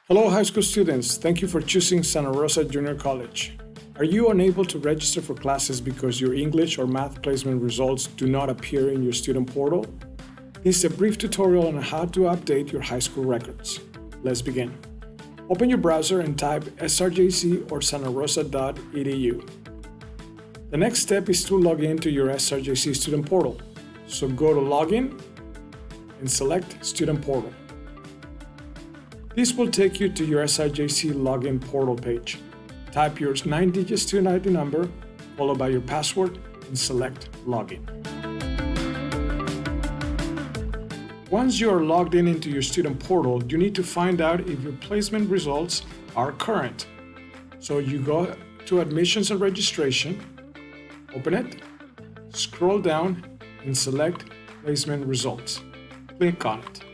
Hello, high school students. Thank you for choosing Santa Rosa Junior College. Are you unable to register for classes because your English or math placement results do not appear in your student portal? This is a brief tutorial on how to update your high school records. Let's begin. Open your browser and type srjc or santarosa.edu. The next step is to log in to your SRJC student portal. So go to Login and select Student Portal. This will take you to your SRJC login portal page. Type your 9-digit student ID number, followed by your password, and select Login. Once you are logged in into your student portal, you need to find out if your placement results are current. So you go to Admissions and Registration, open it, scroll down, and select Placement Results. Click on it.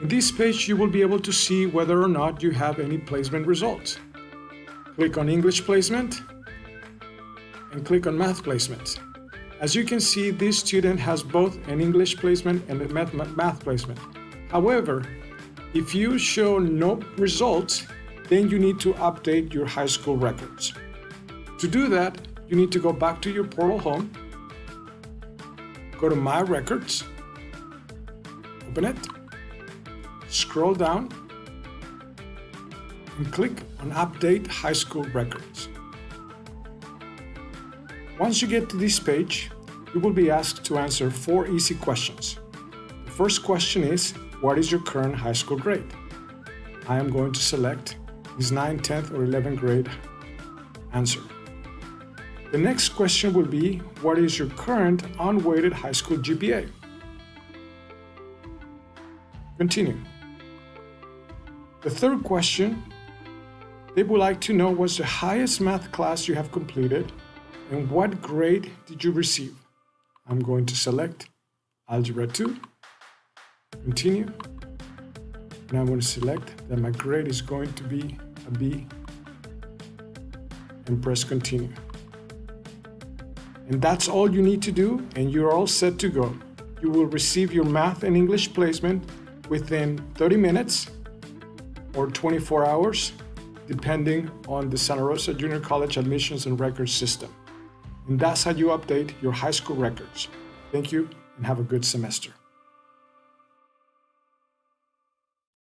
In this page, you will be able to see whether or not you have any placement results. Click on English placement and click on Math placement. As you can see, this student has both an English placement and a math placement. However, if you show no results, then you need to update your high school records. To do that, you need to go back to your portal home, go to My Records, open it, scroll down, and click on Update High School Records. Once you get to this page, you will be asked to answer 4 easy questions. The first question is, what is your current high school grade? I am going to select this 9th, 10th, or 11th grade answer. The next question will be, what is your current unweighted high school GPA? Continue. The third question, they would like to know what's the highest math class you have completed and what grade did you receive? I'm going to select Algebra 2, continue, and I'm going to select that my grade is going to be a B and press continue. And that's all you need to do, and you're all set to go. You will receive your math and English placement within 30 minutes or 24 hours, depending on the Santa Rosa Junior College admissions and records system. And that's how you update your high school records. Thank you and have a good semester.